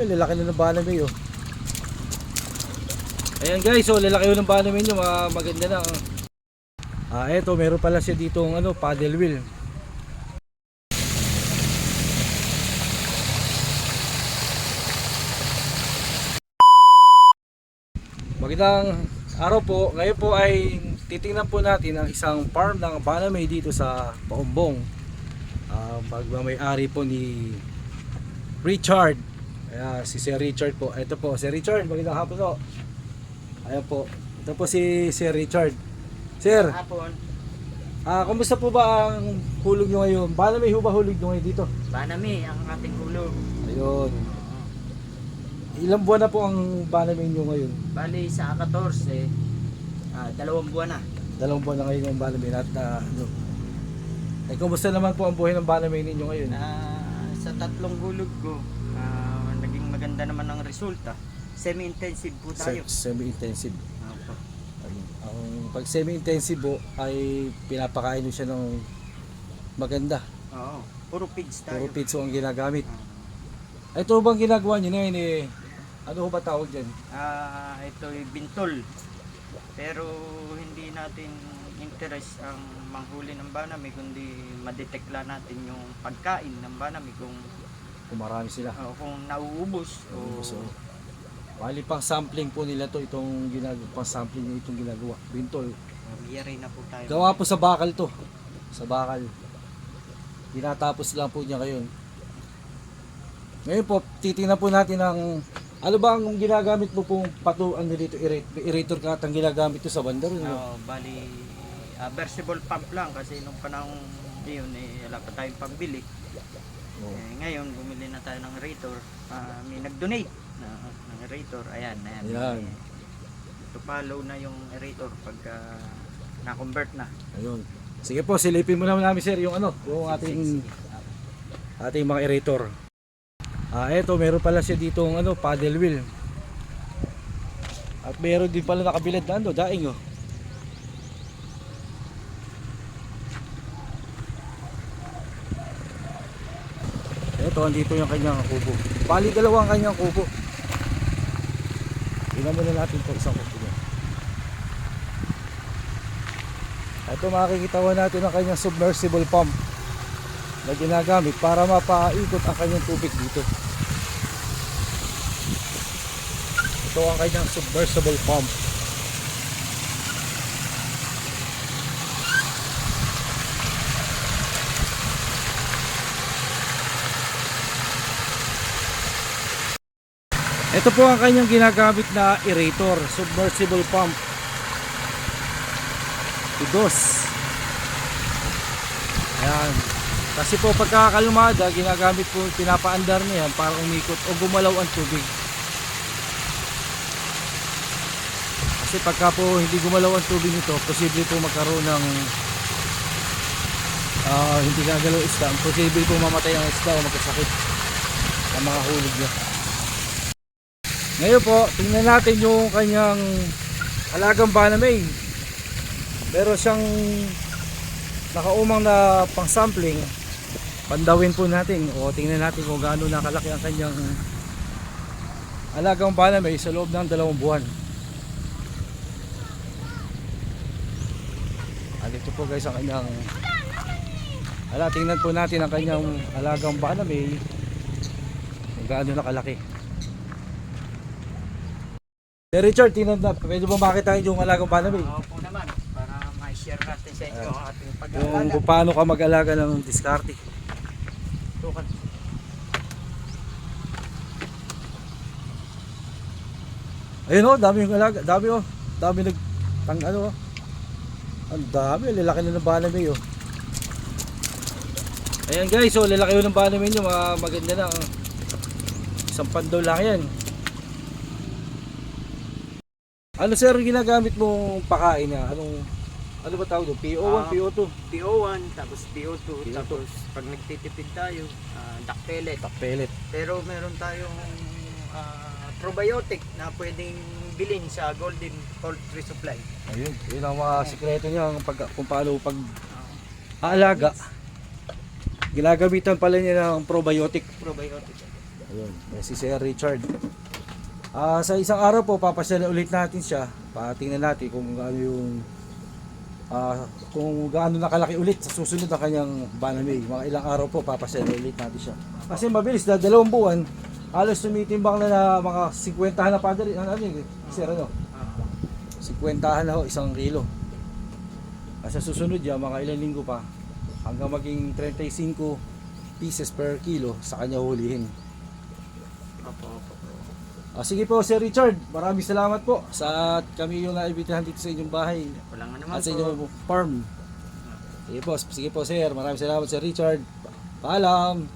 Lalaki na ng Banamay oh. Ayan guys, so lalaki ng Banamay nyo, maganda na. Eto, meron pala siya dito ng paddle wheel. Magandang araw po. Ngayon po ay titingnan po natin ang isang farm ng Banamay dito sa Paumbong. Magmamay-ari po ni Richard. Si Sir Richard po. Ito po, Sir Richard, magandang hapon po. Ayan po. Ito po si Sir Richard. Sir, hapon. Kumusta po ba ang hulog nyo ngayon? Banamay ho ba hulog nyo ngayon dito? Banamay ang ating hulog. Ayun. Ilang buwan na po ang Banamay nyo ngayon? Bali sa 14, 2 buwan na. 2 buwan na ngayon ang Banamay at kumusta naman po ang buhay ng Banamay ninyo ngayon? Sa 3 hulog ko, naging maganda naman ang resulta. Semi-intensive po tayo. Semi-intensive. Opo. Ang pag semi-intensive po ay pinapakain nyo siya ng maganda. Oo. Puro feeds tayo. Puro feeds ang ginagamit. Ito bang ginagawa nyo na yun ano ba tawag dyan? Ito ay bintol. Pero hindi natin interest ang manghuli ng Banamay, kundi madetekla natin yung pagkain ng Banamay kung marami sila. Kung nauubos o bali pang sampling po nila to, itong pang sampling nyo itong ginagawa. Bintol. Miyari na po tayo. Gawa po sa bakal to. Sa bakal. Tinatapos lang po niya ngayon. Ngayon po, titingnan po natin ang ano ba ang ginagamit mo pong patuan dito, aerator ka at ang ginagamit to sa bandar? Bali, versatile pump lang kasi nung panahon yun wala pa tayong pambili. Ngayon bumili na tayo ng aerator. May nag-donate ng aerator. Ayan. Tupalo na yung aerator pagka na-convert na. Ayun. Sige po, silipin mo naman namin sir yung yung ating mga aerator. Eto, meron pala siya dito paddle wheel. At meron din pala nakabilad na daing oh. Ito, andito yung kanyang kubo. Bali, dalawang kanyang kubo. Tingnan muna natin ito, isang kubo niya. Ito, makikita natin ang kanyang submersible pump na ginagamit para mapaikot ang kanyang tubig dito. Ito ang kanyang submersible pump. Ito po ang kanyang ginagamit na aerator, submersible pump. Idos. Ayan. Kasi po pagkakalumada, ginagamit po, pinapaandar niya para umikot o gumalaw ang tubig. Kasi pagka po hindi gumalaw ang tubig nito, posible po magkaroon ng hindi gagalaw isda. Posible po mamatay ang isda o magkasakit ang mga hulog niya. Ngayon po, tingnan natin yung kanyang alagang Banamay. Meron siyang nakaumang na pang sampling. Pandawin po natin o tingnan natin kung gaano nakalaki ang kanyang alagang Banamay sa loob ng 2 buwan. Dito po guys ang kanyang tingnan po natin ang kanyang alagang Banamay kung gaano nakalaki. Sir Richard, pwede ba makita yung alagang Banamay? Opo naman, para ma-share natin sa inyo ang ating pag-alaga. Kung paano ka mag-alaga ng diskarte. Tukan. Ayun dami yung alaga, dami ang dami, lalaki na ng Banamay oh. Ayan guys, so lalaki ng Banamay nyo, maganda na. Isang pandaw lang yan. Ano sir ginagamit mong pakain niya? Ano ba tawag doon? PO1, PO2? PO1, tapos PO2, tapos pag nagtitipid tayo, duck pellet. Duck pellet. Pero meron tayong probiotic na pwedeng bilhin sa Golden Poultry Supply. Ayun, yun ang mga sikreto niya kung paano aalaga. Ginagamitan pala niya ng probiotic. Probiotic. Ayun, yan si Sir Richard. Sa isang araw po, papasyal ulit natin siya. Patingnan natin kung gaano nakalaki ulit sa susunod na kanyang Banamay. Mga ilang araw po, papasyal ulit natin siya. Kasi mabilis, na 2 buwan, halos tumitimbang na mga 50 na pa rin. Ano yun, Sir, ano? 50 na ho, 1 kilo. Sa susunod yan, mga ilang linggo pa, hanggang maging 35 pieces per kilo sa kanya hulihin. Opo. Sige po, Sir Richard, maraming salamat po sa kami yung naibitahan dito sa inyong bahay Walang naman at sa po. inyong farm. Sige po, Sir, maraming salamat, Sir Richard. Paalam.